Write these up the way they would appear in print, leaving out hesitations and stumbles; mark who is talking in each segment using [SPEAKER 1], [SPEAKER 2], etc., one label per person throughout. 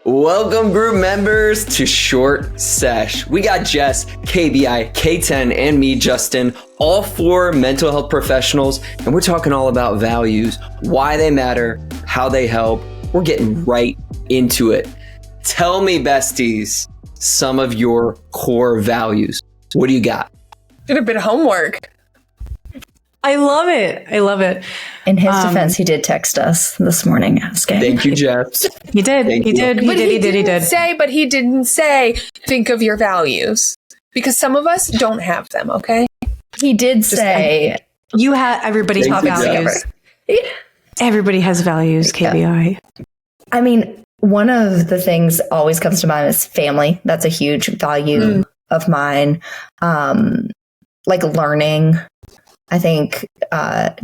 [SPEAKER 1] Welcome, group members, to Short Sesh. We got Jess, KBI, K10, and me, Justin, all four mental health professionals, and we're talking all about values, why they matter, how they help. We're getting right into it. Tell me, besties, some of your core values. What do you got?
[SPEAKER 2] Did a bit of homework.
[SPEAKER 3] I love it. I love it.
[SPEAKER 4] In his defense, he did text us this morning asking.
[SPEAKER 1] Thank you, Jess.
[SPEAKER 3] He did. He did.
[SPEAKER 2] But he didn't say, think of your values. Because some of us don't have them, okay?
[SPEAKER 4] He did say,
[SPEAKER 3] you have everybody has values. Everybody has values, KBI.
[SPEAKER 4] I mean, one of the things always comes to mind is family. That's a huge value of mine. Like learning. I think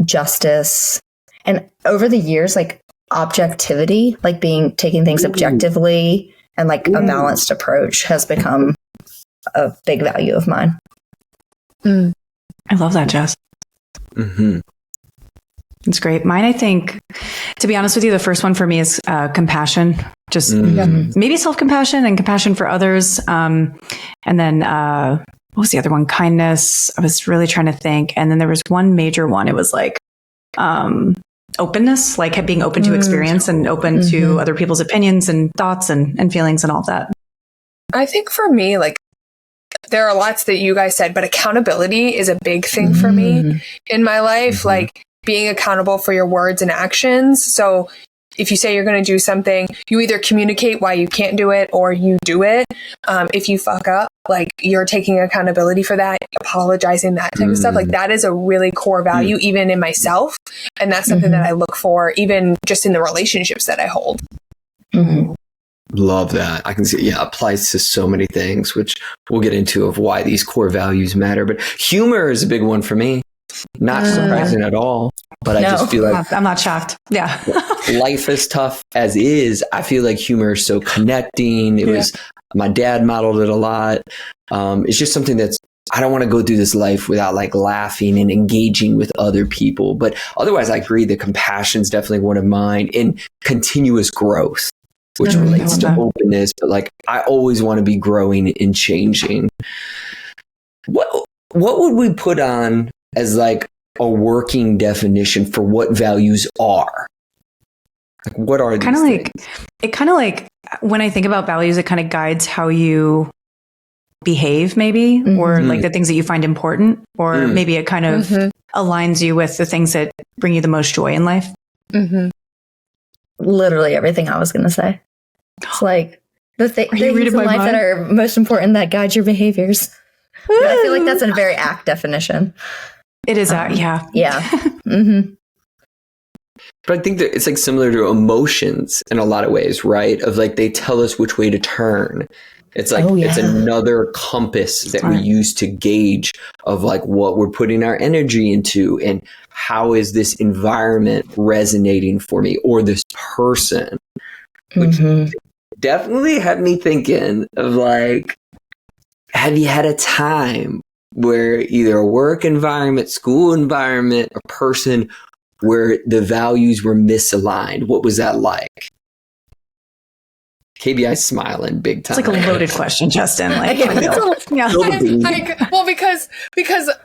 [SPEAKER 4] justice, and over the years, like objectivity, like taking things objectively and like a balanced approach has become a big value of mine.
[SPEAKER 3] I love that, Jess.
[SPEAKER 1] Mm-hmm.
[SPEAKER 3] It's great. Mine, I think, to be honest with you, the first one for me is compassion. Just maybe self-compassion and compassion for others. And then what was the other one? Kindness. I was really trying to think. And then there was one major one. It was like openness, like being open to experience and open to other people's opinions and thoughts and feelings and all of that.
[SPEAKER 2] I think for me, like, there are lots that you guys said, but accountability is a big thing for me in my life. Like being accountable for your words and actions. So if you say you're going to do something, you either communicate why you can't do it or you do it. If you fuck up, like you're taking accountability for that, apologizing, that type of stuff. Like that is a really core value, even in myself. And that's something that I look for, even just in the relationships that I hold.
[SPEAKER 1] Love that. I can see, applies to so many things, which we'll get into of why these core values matter. But humor is a big one for me. Not surprising at all. But I just feel like
[SPEAKER 3] I'm not shocked. Yeah.
[SPEAKER 1] Life is tough as is. I feel like humor is so connecting. It was, my dad modeled it a lot. It's just something that's, I don't want to go through this life without like laughing and engaging with other people. But otherwise, I agree that compassion is definitely one of mine, and continuous growth, which relates to openness. But like, I always want to be growing and changing. What would we put on as like a working definition for what values are? Like, what are these things?
[SPEAKER 3] Kind of like when I think about values, it kind of guides how you behave, maybe, or like the things that you find important, or maybe it kind of aligns you with the things that bring you the most joy in life.
[SPEAKER 4] Literally everything I was going to say. It's like the things in life that are most important that guide your behaviors. I feel like that's a very apt definition.
[SPEAKER 3] It is that, yeah.
[SPEAKER 1] But I think that it's like similar to emotions in a lot of ways, right? Of like, they tell us which way to turn. It's like, it's another compass that we use to gauge of like what we're putting our energy into and how is this environment resonating for me or this person, which definitely had me thinking of like, have you had a time where either a work environment, school environment, a person where the values were misaligned? What was that like? KBI smiling big time.
[SPEAKER 3] It's like a loaded question, Justin. Like,
[SPEAKER 2] well, because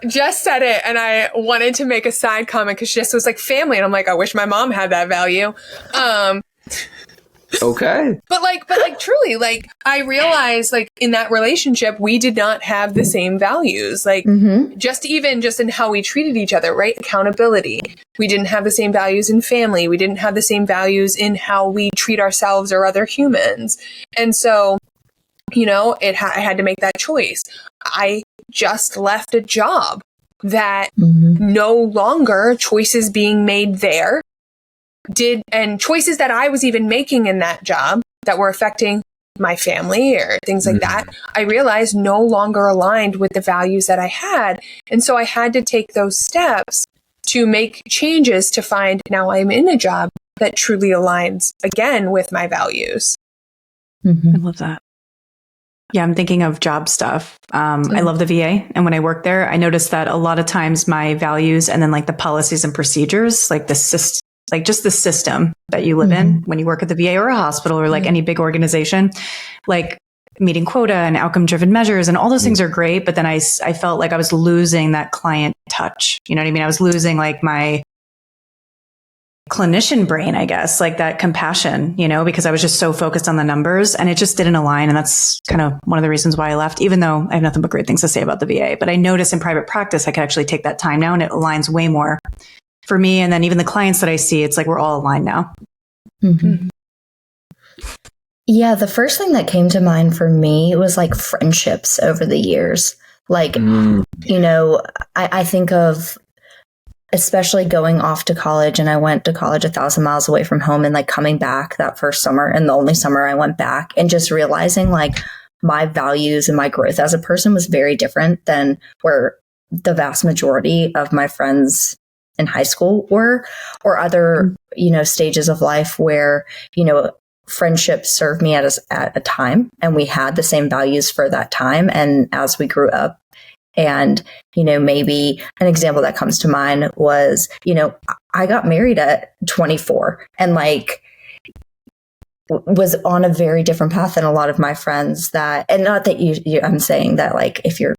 [SPEAKER 2] Jess said it, and I wanted to make a side comment because Jess was like family, and I'm like, I wish my mom had that value.
[SPEAKER 1] Okay.
[SPEAKER 2] But truly, like, I realized, like, in that relationship, we did not have the same values. Like, just in how we treated each other, right? Accountability. We didn't have the same values in family. We didn't have the same values in how we treat ourselves or other humans. And so, you know, I had to make that choice. I just left a job that no longer choices being made there and choices that I was even making in that job that were affecting my family or things like that, I realized no longer aligned with the values that I had. And so I had to take those steps to make changes to find now I'm in a job that truly aligns again with my values.
[SPEAKER 3] I love that. Yeah, I'm thinking of job stuff. I love the VA. And when I worked there, I noticed that a lot of times my values and then like the policies and procedures, like the like just the system that you live in when you work at the VA or a hospital or like any big organization, like meeting quota and outcome driven measures and all those things are great. But then I felt like I was losing that client touch. You know what I mean? I was losing like my clinician brain, I guess, like that compassion, you know, because I was just so focused on the numbers and it just didn't align. And that's kind of one of the reasons why I left, even though I have nothing but great things to say about the VA. But I noticed in private practice, I could actually take that time now and it aligns way more for me. And then even the clients that I see, it's like we're all aligned now.
[SPEAKER 4] Mm-hmm. Yeah, the first thing that came to mind for me was like friendships over the years. Like, you know, I think of especially going off to college, and I went to college 1,000 miles away from home and like coming back that first summer and the only summer I went back and just realizing like my values and my growth as a person was very different than where the vast majority of my friends in high school were, or other, you know, stages of life where, you know, friendships served me at a time and we had the same values for that time. And as we grew up, and, you know, maybe an example that comes to mind was, you know, I got married at 24 and like was on a very different path than a lot of my friends that, and not that I'm saying that like, if you're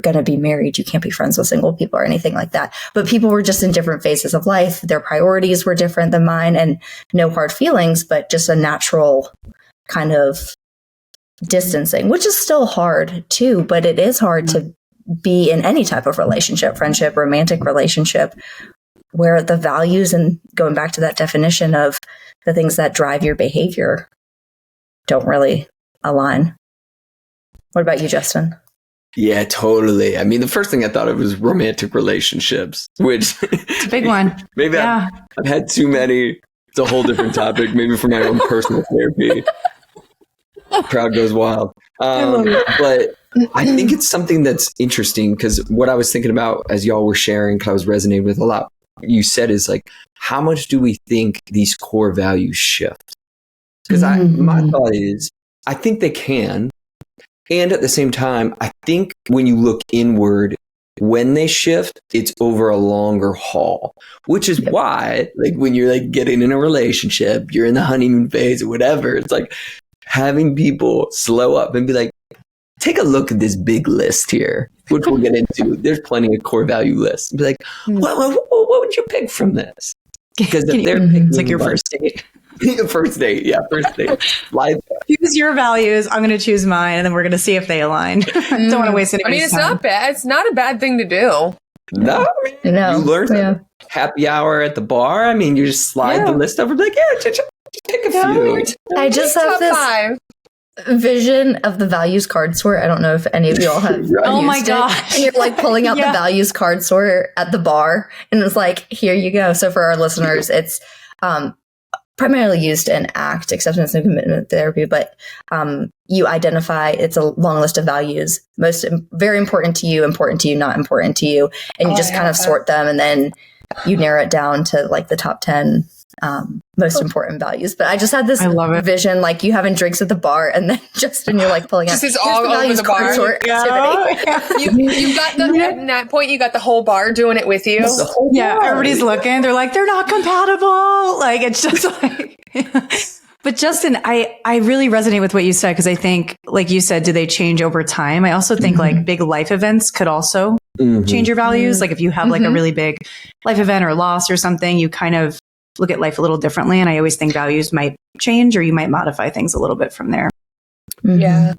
[SPEAKER 4] going to be married, you can't be friends with single people or anything like that. But people were just in different phases of life. Their priorities were different than mine and no hard feelings, but just a natural kind of distancing, which is still hard too, but it is hard to be in any type of relationship, friendship, romantic relationship, where the values and going back to that definition of the things that drive your behavior don't really align. What about you, Justin?
[SPEAKER 1] Yeah, totally. I mean, the first thing I thought of was romantic relationships, which
[SPEAKER 3] it's a big one.
[SPEAKER 1] Maybe I've had too many. It's a whole different topic, maybe for my own personal therapy. Crowd goes wild. But I think it's something that's interesting because what I was thinking about as y'all were sharing, because I was resonating with a lot you said is like, how much do we think these core values shift? Because my thought is, I think they can. And at the same time, I think when you look inward, when they shift, it's over a longer haul, which is why, like, when you're like getting in a relationship, you're in the honeymoon phase or whatever, it's like having people slow up and be like, take a look at this big list here, which we'll get into. There's plenty of core value lists. Be like, what would you pick from this? Because if they're picking,
[SPEAKER 3] it's like your first date.
[SPEAKER 1] First date. Life.
[SPEAKER 3] Choose your values. I'm going to choose mine, and then we're going to see if they align. Don't want to waste anybody's time.
[SPEAKER 2] I mean, it's not bad. It's not a bad thing to do.
[SPEAKER 1] No, I mean, you learn something. Happy hour at the bar. I mean, you just slide the list over. Like, just pick a few.
[SPEAKER 4] I just have this vision of the values card sort. I don't know if any of you all have.
[SPEAKER 3] Oh my gosh!
[SPEAKER 4] And you're like pulling out the values card sort at the bar, and it's like, here you go. So for our listeners, it's primarily used in ACT, acceptance and commitment therapy, but you identify, it's a long list of values, very important to you, not important to you, and you just kind of sort them, and then you narrow it down to like the top 10 most important values. But I just had this vision, like you having drinks at the bar, and then Justin, you're like pulling out
[SPEAKER 2] just all over the bar. You got at that point, you got the whole bar doing it with you.
[SPEAKER 3] Everybody's looking. They're like, they're not compatible. Like it's just like. But Justin, I really resonate with what you said because I think, like you said, do they change over time? I also think like big life events could also change your values. Like if you have like a really big life event or loss or something, you kind of look at life a little differently. And I always think values might change or you might modify things a little bit from there.
[SPEAKER 2] Yeah.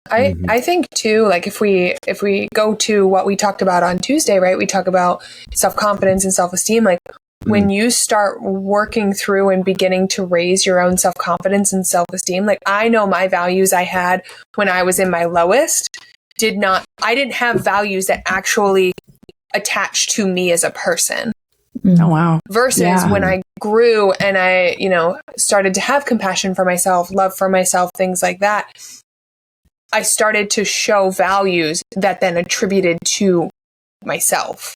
[SPEAKER 2] I think too, like if we go to what we talked about on Tuesday, right? We talk about self-confidence and self-esteem. Like when you start working through and beginning to raise your own self-confidence and self-esteem, like I know my values I had when I was in my lowest I didn't have values that actually attached to me as a person.
[SPEAKER 3] Oh, wow.
[SPEAKER 2] Versus when I grew and I, started to have compassion for myself, love for myself, things like that. I started to show values that then attributed to myself.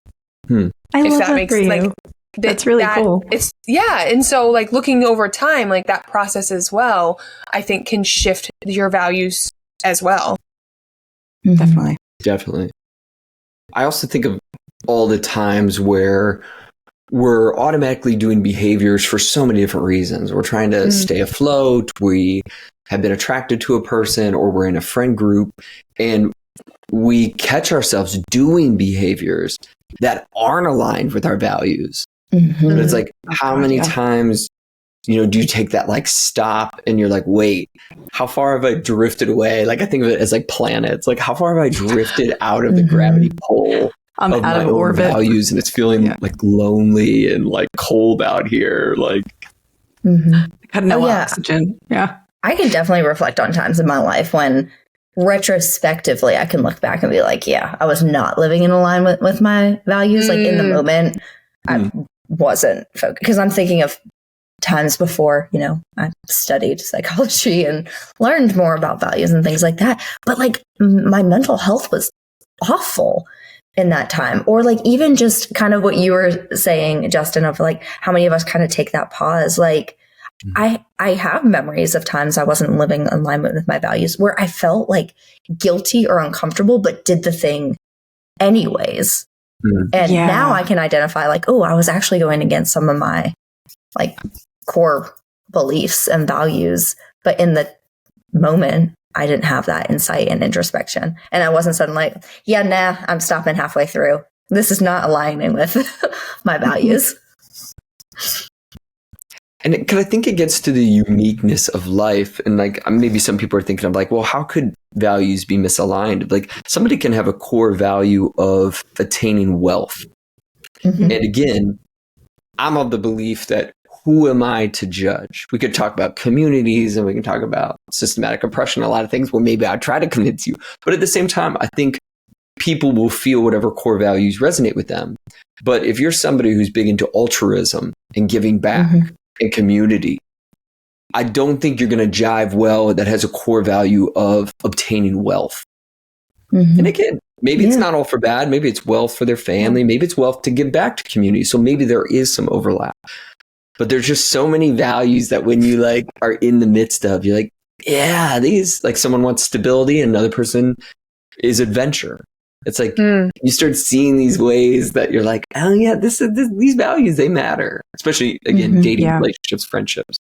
[SPEAKER 3] I love that makes sense. Like, that's really cool.
[SPEAKER 2] It's and so like looking over time, like that process as well, I think can shift your values as well.
[SPEAKER 3] Definitely.
[SPEAKER 1] I also think of all the times where we're automatically doing behaviors for so many different reasons. We're trying to stay afloat. We have been attracted to a person, or we're in a friend group, and we catch ourselves doing behaviors that aren't aligned with our values. Mm-hmm. And it's like, how many times, do you take that like stop and you're like, wait, how far have I drifted away? Like, I think of it as like planets. Like, how far have I drifted out of the gravity pole of my own orbit values? And it's feeling like lonely and like cold out here. Like,
[SPEAKER 3] got no oxygen. Yeah.
[SPEAKER 4] I can definitely reflect on times in my life when retrospectively I can look back and be like, yeah, I was not living in alignment with my values. Like in the moment, I wasn't focused, because I'm thinking of times before, I studied psychology and learned more about values and things like that. But like my mental health was awful in that time. Or like even just kind of what you were saying, Justin, of like how many of us kind of take that pause. Like I have memories of times I wasn't living in alignment with my values where I felt like guilty or uncomfortable, but did the thing anyways. And now I can identify like, oh, I was actually going against some of my like core beliefs and values. But in the moment, I didn't have that insight and introspection. And I wasn't suddenly like, yeah, nah, I'm stopping halfway through. This is not aligning with my values.
[SPEAKER 1] And because I think it gets to the uniqueness of life. And like, maybe some people are thinking of like, well, how could values be misaligned? Like somebody can have a core value of attaining wealth. And again, I'm of the belief that who am I to judge? We could talk about communities and we can talk about systematic oppression, a lot of things. Well, maybe I'll try to convince you. But at the same time, I think people will feel whatever core values resonate with them. But if you're somebody who's big into altruism and giving back and community, I don't think you're going to jive well that has a core value of obtaining wealth. And again, maybe it's not all for bad. Maybe it's wealth for their family. Maybe it's wealth to give back to community. So maybe there is some overlap. But there's just so many values that when you like are in the midst of, you're like, yeah, these, like someone wants stability and another person is adventure. It's like you start seeing these ways that you're like, oh yeah, these values, they matter. Especially again, dating, relationships, friendships.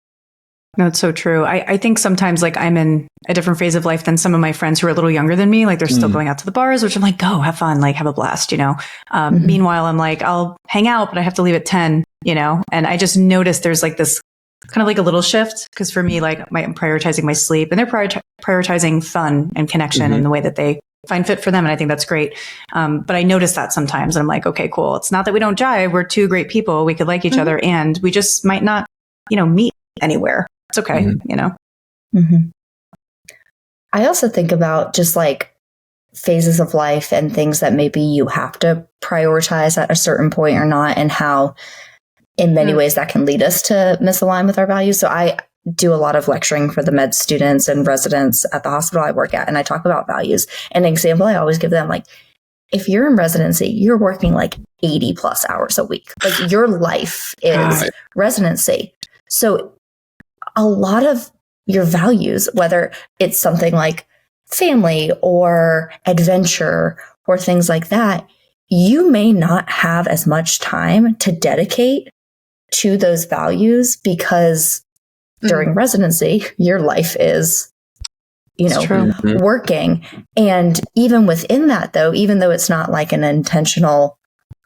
[SPEAKER 3] No, it's so true. I think sometimes like I'm in a different phase of life than some of my friends who are a little younger than me. Like they're still going out to the bars, which I'm like, go have fun, like have a blast, Meanwhile, I'm like, I'll hang out, but I have to leave at 10, and I just noticed there's like this kind of like a little shift. Cause for me, like I'm prioritizing my sleep and they're prioritizing fun and connection in the way that they find fit for them. And I think that's great. But I notice that sometimes and I'm like, okay, cool. It's not that we don't jive. We're two great people. We could like each other and we just might not, meet anywhere. It's okay,
[SPEAKER 4] I also think about just like phases of life and things that maybe you have to prioritize at a certain point or not, and how in many ways that can lead us to misalign with our values. So I do a lot of lecturing for the med students and residents at the hospital I work at, and I talk about values. An example I always give them, like, if you're in residency, you're working like 80 plus hours a week. Like your life is residency. So a lot of your values, whether it's something like family or adventure or things like that, you may not have as much time to dedicate to those values because during residency, your life is, working. And even within that, though, even though it's not like an intentional,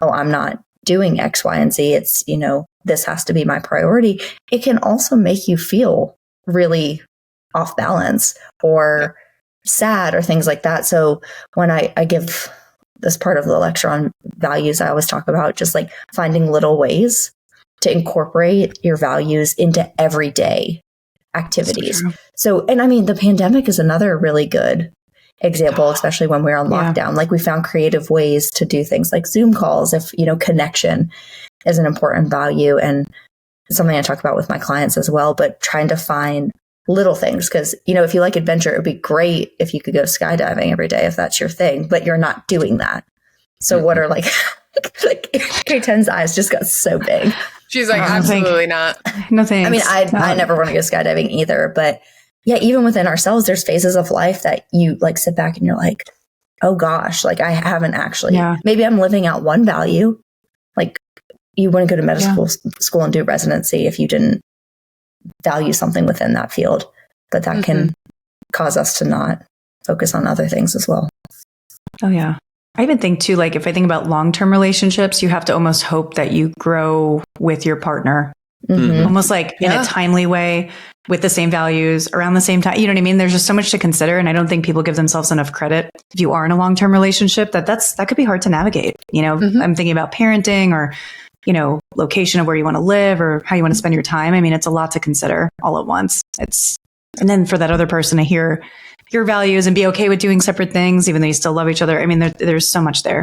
[SPEAKER 4] oh, I'm not doing X, Y, and Z, it's, this has to be my priority. It can also make you feel really off balance or sad or things like that. So when I give this part of the lecture on values, I always talk about just like finding little ways to incorporate your values into everyday activities. So, and I mean, the pandemic is another really good example, especially when we're on lockdown. Like we found creative ways to do things like Zoom calls if, connection is an important value and something I talk about with my clients as well, but trying to find little things. Cause if you like adventure, it would be great if you could go skydiving every day, if that's your thing, but you're not doing that. So what are like K10's eyes just got so big.
[SPEAKER 2] She's like, absolutely not.
[SPEAKER 3] No thanks.
[SPEAKER 4] I mean, I never want to go skydiving either, but yeah, even within ourselves, there's phases of life that you like sit back and you're like, oh gosh, like I haven't actually, maybe I'm living out one value, like you wouldn't go to medical school and do residency if you didn't value something within that field. But that can cause us to not focus on other things as well.
[SPEAKER 3] Oh, yeah. I even think too, like if I think about long-term relationships, you have to almost hope that you grow with your partner, almost like in a timely way with the same values around the same time. You know what I mean? There's just so much to consider. And I don't think people give themselves enough credit if you are in a long-term relationship that could be hard to navigate. You know, I'm thinking about parenting or, you know, location of where you want to live or how you want to spend your time. I mean, it's a lot to consider all at once. And then for that other person to hear your values and be okay with doing separate things, even though you still love each other. I mean, there's so much there.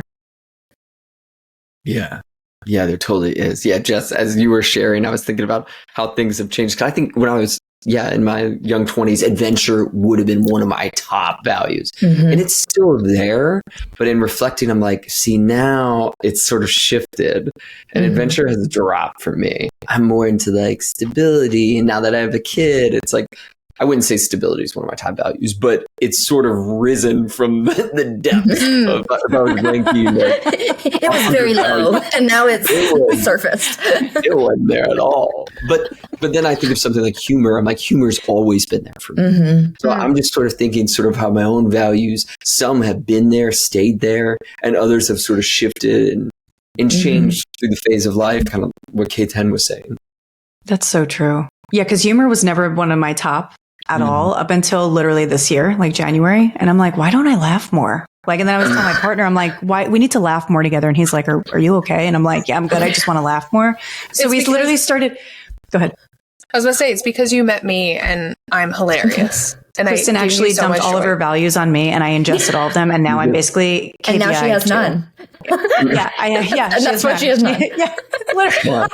[SPEAKER 1] Yeah. Yeah, there totally is. Yeah, Jess, as you were sharing, I was thinking about how things have changed. 'Cause I think when I was, in my young 20s, adventure would have been one of my top values. And it's still there. But in reflecting, I'm like, see, now it's sort of shifted and adventure has dropped for me. I'm more into like stability. And now that I have a kid, it's like, I wouldn't say stability is one of my top values, but it's sort of risen from the depths of if I was ranking.
[SPEAKER 4] It was very low, and now it's surfaced.
[SPEAKER 1] It wasn't there at all. But then I think of something like humor. I'm like, humor's always been there for me. So I'm just sort of thinking sort of how my own values, some have been there, stayed there, and others have sort of shifted and changed through the phase of life, kind of what K10 was saying.
[SPEAKER 3] That's so true. Yeah, because humor was never one of my top at all up until literally this year, like January. And I'm like, why don't I laugh more? Like, and then I was telling my partner, I'm like, why we need to laugh more together. And he's like, are you okay? And I'm like, yeah, I'm good. I just want to laugh more. So we literally started. Go ahead.
[SPEAKER 2] I was going to say, it's because you met me and I'm hilarious. And
[SPEAKER 3] Kristen actually dumped all of her values on me and I ingested all of them. And now I'm basically KPI.
[SPEAKER 4] And now she has none.
[SPEAKER 3] And
[SPEAKER 4] that's why she has none.
[SPEAKER 3] Literally.
[SPEAKER 2] Well,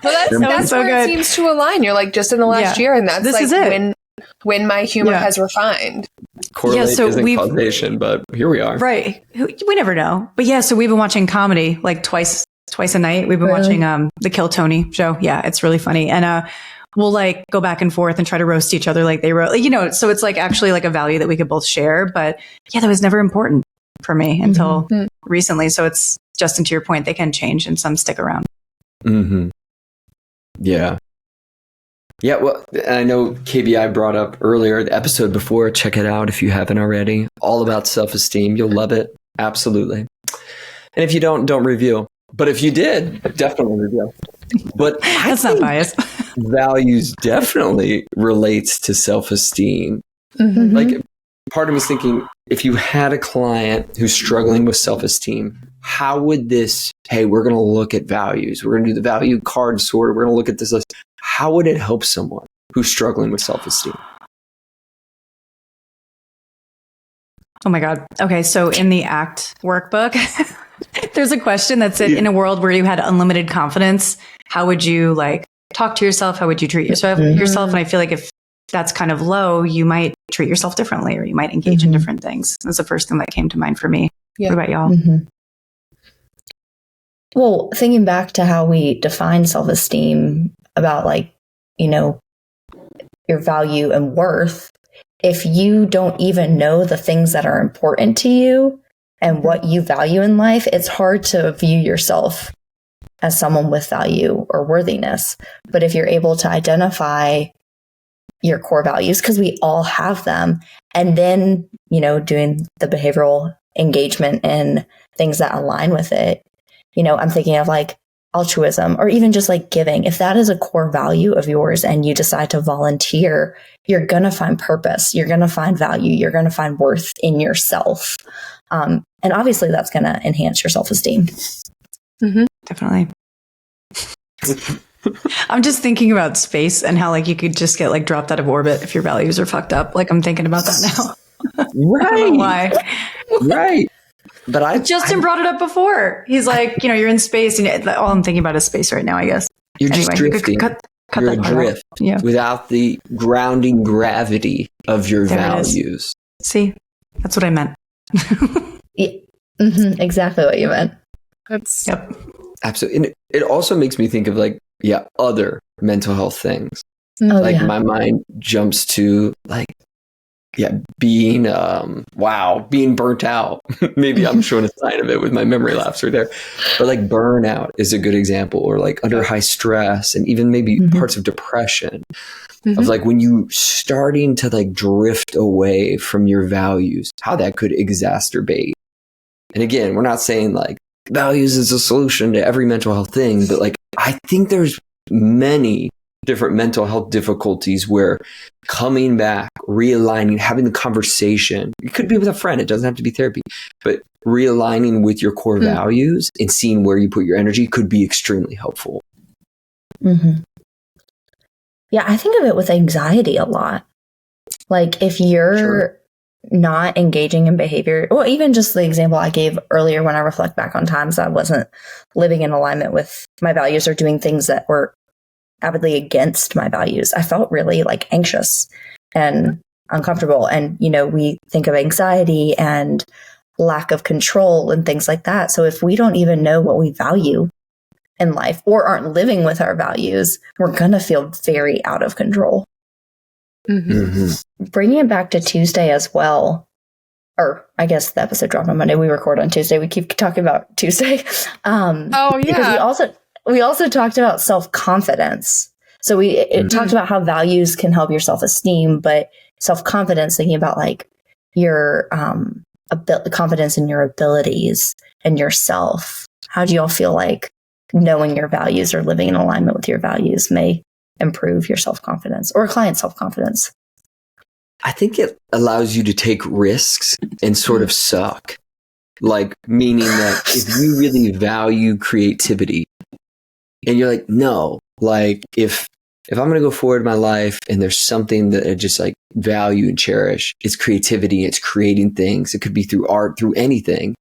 [SPEAKER 2] that's
[SPEAKER 3] so
[SPEAKER 2] where
[SPEAKER 3] good.
[SPEAKER 2] it seems to align. You're like, just in the last year. And that's
[SPEAKER 3] this
[SPEAKER 2] like
[SPEAKER 3] is it.
[SPEAKER 2] when my humor has refined.
[SPEAKER 1] Correlate isn't causation, but here we are.
[SPEAKER 3] Right. We never know. But yeah, so we've been watching comedy like twice a night. We've been watching the Kill Tony show. Yeah, it's really funny. And we'll like go back and forth and try to roast each other like they wrote, you know, so it's like actually like a value that we could both share. But yeah, that was never important for me until recently. So it's Justin, to your point, they can change and some stick around.
[SPEAKER 1] Yeah. Yeah, well, I know KBI brought up earlier the episode before. Check it out if you haven't already. All about self-esteem. You'll love it. Absolutely. And if you don't review. But if you did, definitely review. But
[SPEAKER 3] that's not biased.
[SPEAKER 1] Values definitely relates to self-esteem. Like part of me is thinking, if you had a client who's struggling with self-esteem, how would this, hey, we're going to look at values. We're going to do the value card sort. We're going to look at this list. How would it help someone who's struggling with self-esteem?
[SPEAKER 3] Oh my God. Okay. So in the ACT workbook, there's a question that said, in a world where you had unlimited confidence, how would you like talk to yourself? How would you treat yourself? And I feel like if that's kind of low, you might treat yourself differently or you might engage in different things. That's the first thing that came to mind for me. What about y'all?
[SPEAKER 4] Well, thinking back to how we define self-esteem about like, you know, your value and worth, if you don't even know the things that are important to you and what you value in life, it's hard to view yourself as someone with value or worthiness. But if you're able to identify your core values, because we all have them, and then, you know, doing the behavioral engagement and things that align with it, you know, I'm thinking of like altruism or even just like giving. If that is a core value of yours and you decide to volunteer, you're going to find purpose. You're going to find value. You're going to find worth in yourself. And obviously that's going to enhance your self-esteem.
[SPEAKER 3] Definitely. I'm just thinking about space and how like you could just get like dropped out of orbit if your values are fucked up. Like I'm thinking about that now.
[SPEAKER 1] Right.
[SPEAKER 3] I don't know why.
[SPEAKER 1] Right. But
[SPEAKER 3] Justin brought it up before. He's like, you know, you're in space, and all I'm thinking about is space right now, I guess.
[SPEAKER 1] You're just drifting.
[SPEAKER 3] Cut
[SPEAKER 1] you're
[SPEAKER 3] that
[SPEAKER 1] adrift without the grounding gravity of your values.
[SPEAKER 3] See, that's what I meant.
[SPEAKER 4] Exactly what you meant.
[SPEAKER 2] That's
[SPEAKER 1] absolutely. And it also makes me think of like, other mental health things.
[SPEAKER 4] My
[SPEAKER 1] mind jumps to like being burnt out. Maybe I'm showing a sign of it with my memory lapse right there. But like burnout is a good example, or like under high stress, and even maybe parts of depression. Of like when you starting to like drift away from your values, how that could exacerbate. And again, we're not saying like values is a solution to every mental health thing, but like I think there's many different mental health difficulties where coming back, realigning, having the conversation, it could be with a friend, it doesn't have to be therapy, but realigning with your core values and seeing where you put your energy could be extremely helpful.
[SPEAKER 4] Yeah, I think of it with anxiety a lot. Like if you're not engaging in behavior, or even just the example I gave earlier when I reflect back on times I wasn't living in alignment with my values or doing things that were avidly against my values, I felt really like anxious and uncomfortable. And, you know, we think of anxiety and lack of control and things like that. So if we don't even know what we value in life or aren't living with our values, we're going to feel very out of control. Bringing it back to Tuesday as well, or I guess the episode dropped on Monday. We record on Tuesday. We keep talking about Tuesday. Because we also talked about self-confidence. So we talked about how values can help your self-esteem, but self-confidence, thinking about like your confidence in your abilities and yourself. How do you all feel like knowing your values or living in alignment with your values may improve your self-confidence or client self-confidence?
[SPEAKER 1] I think it allows you to take risks and sort of suck. Like, meaning that if you really value creativity and you're like, no, like if I'm going to go forward in my life and there's something that I just like value and cherish, it's creativity, it's creating things. It could be through art, through anything.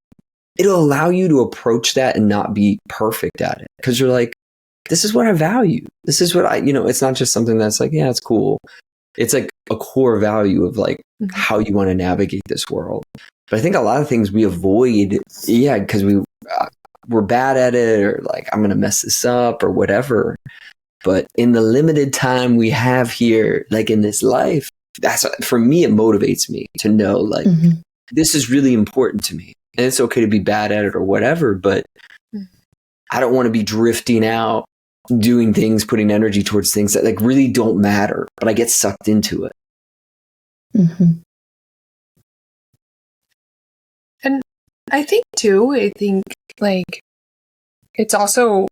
[SPEAKER 1] It'll allow you to approach that and not be perfect at it. Because you're like, this is what I value. This is what it's not just something that's like, yeah, it's cool. It's like a core value of like how you want to navigate this world. But I think a lot of things we avoid, because we're bad at it, or like, I'm going to mess this up or whatever. But in the limited time we have here, like in this life, for me, it motivates me to know like, this is really important to me. And it's okay to be bad at it or whatever, but I don't want to be drifting out, doing things, putting energy towards things that like really don't matter, but I get sucked into it.
[SPEAKER 2] And I think like it's also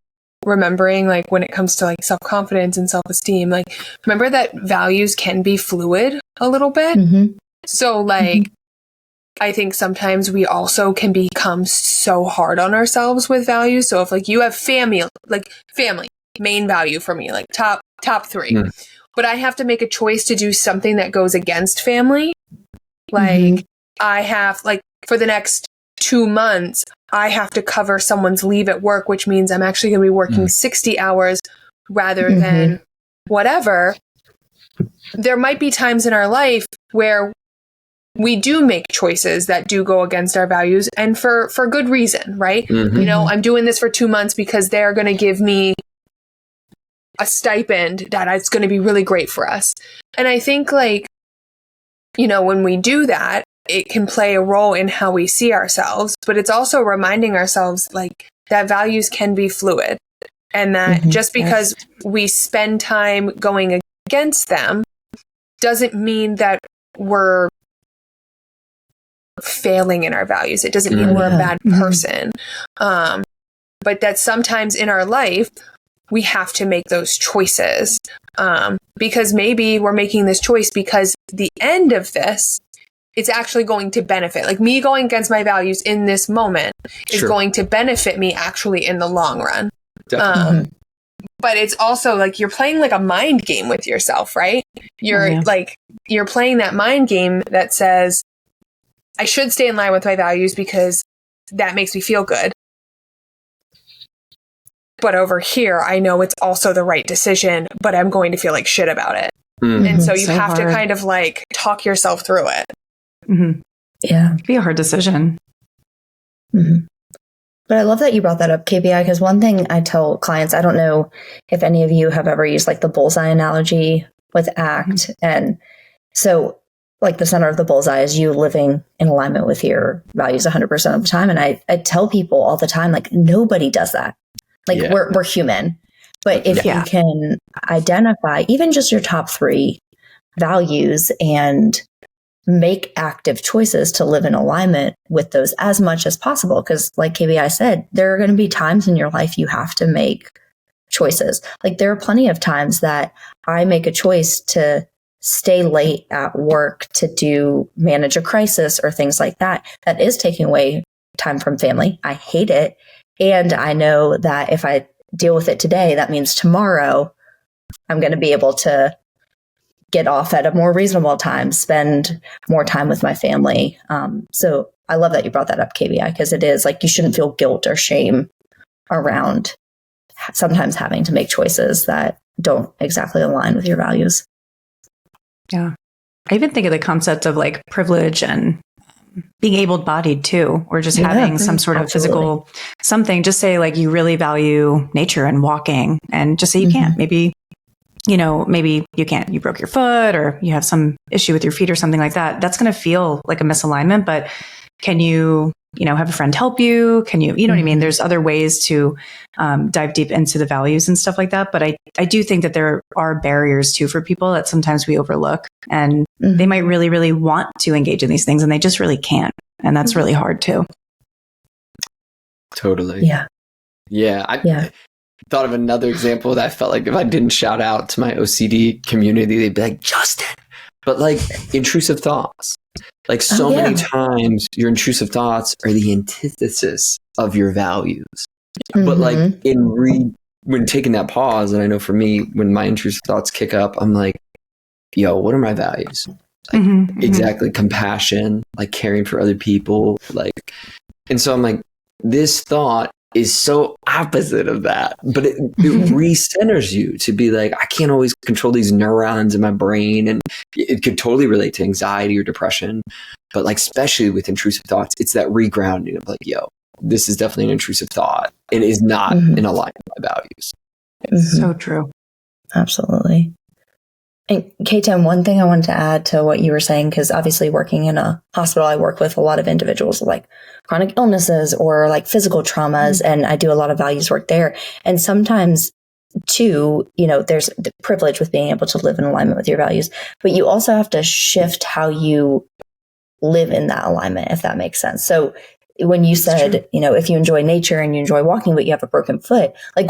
[SPEAKER 2] remembering like when it comes to like self-confidence and self-esteem, like remember that values can be fluid a little bit. So like I think sometimes we also can become so hard on ourselves with values. So if like you have family, main value for me, like top 3, but I have to make a choice to do something that goes against family. Like I have like for the next 2 months, I have to cover someone's leave at work, which means I'm actually going to be working 60 hours rather than whatever. There might be times in our life where we do make choices that do go against our values, and for good reason, right? You know, I'm doing this for 2 months because they're going to give me a stipend that is going to be really great for us. And I think like, you know, when we do that, it can play a role in how we see ourselves, but it's also reminding ourselves like that values can be fluid, and that just because we spend time going against them doesn't mean that we're failing in our values. It doesn't mean we're a bad person. But that sometimes in our life, we have to make those choices. Because maybe we're making this choice because the end of this, it's actually going to benefit. Like me going against my values in this moment is going to benefit me actually in the long run. But it's also like you're playing like a mind game with yourself, right? You're you're playing that mind game that says, I should stay in line with my values because that makes me feel good. But over here, I know it's also the right decision, but I'm going to feel like shit about it. And so you have to kind of like talk yourself through it.
[SPEAKER 4] Yeah.
[SPEAKER 3] It'd be a hard decision.
[SPEAKER 4] But I love that you brought that up, KPI, because one thing I tell clients, I don't know if any of you have ever used like the bullseye analogy with ACT. And so like the center of the bullseye is you living in alignment with your values 100% of the time. And I tell people all the time, like, nobody does that. Like we're human, but if you can identify even just your top 3 values and make active choices to live in alignment with those as much as possible. Because like KBI said, there are going to be times in your life you have to make choices. Like there are plenty of times that I make a choice to stay late at work to manage a crisis or things like that. That is taking away time from family. I hate it. And I know that if I deal with it today, that means tomorrow I'm going to be able to get off at a more reasonable time, spend more time with my family. So I love that you brought that up, KBI, because it is like you shouldn't feel guilt or shame around sometimes having to make choices that don't exactly align with your values.
[SPEAKER 3] Yeah. I even think of the concept of like privilege and being able-bodied too, or just having some sort of physical something. Just say like you really value nature and walking, and just say you can't. Maybe you can't, you broke your foot or you have some issue with your feet or something like that. That's going to feel like a misalignment, but can you have a friend help you? Can you know what I mean? There's other ways to dive deep into the values and stuff like that. But I do think that there are barriers too for people that sometimes we overlook, and they might really, really want to engage in these things and they just really can't. And that's really hard too.
[SPEAKER 1] Totally. Yeah. I thought of another example that I felt like if I didn't shout out to my OCD community, they'd be like, Justin, but like intrusive thoughts. Like so many times your intrusive thoughts are the antithesis of your values. But like when taking that pause, and I know for me, when my intrusive thoughts kick up, I'm like, yo, what are my values? Like, exactly. Compassion, like caring for other people. Like, and so I'm like, this thought is so opposite of that, but it recenters you to be like, I can't always control these neurons in my brain. And it could totally relate to anxiety or depression, but like, especially with intrusive thoughts, it's that regrounding of like, yo, this is definitely an intrusive thought. It is not in alignment with my values.
[SPEAKER 3] So true.
[SPEAKER 4] Absolutely. And K-Tim, one thing I wanted to add to what you were saying, because obviously working in a hospital, I work with a lot of individuals with like chronic illnesses or like physical traumas, and I do a lot of values work there. And sometimes too, there's the privilege with being able to live in alignment with your values, but you also have to shift how you live in that alignment, if that makes sense. So when you said, if you enjoy nature and you enjoy walking, but you have a broken foot, like,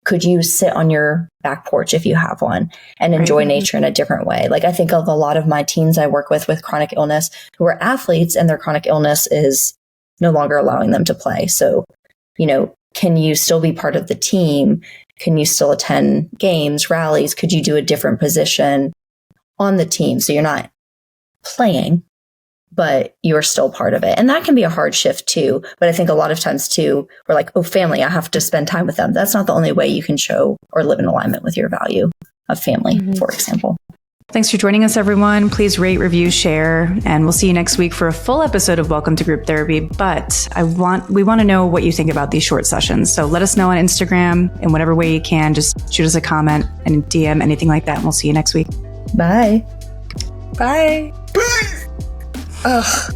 [SPEAKER 4] could you sit on your back porch if you have one and enjoy nature in a different way? Like I think of a lot of my teens I work with chronic illness who are athletes, and their chronic illness is no longer allowing them to play. So, can you still be part of the team? Can you still attend games, rallies? Could you do a different position on the team? So you're not playing, but you're still part of it. And that can be a hard shift too. But I think a lot of times too, we're like, oh, family, I have to spend time with them. That's not the only way you can show or live in alignment with your value of family, for example.
[SPEAKER 3] Thanks for joining us, everyone. Please rate, review, share, and we'll see you next week for a full episode of Welcome to Group Therapy. But we want to know what you think about these short sessions. So let us know on Instagram in whatever way you can. Just shoot us a comment and DM, anything like that. And we'll see you next week.
[SPEAKER 4] Bye.
[SPEAKER 2] Bye. Ugh.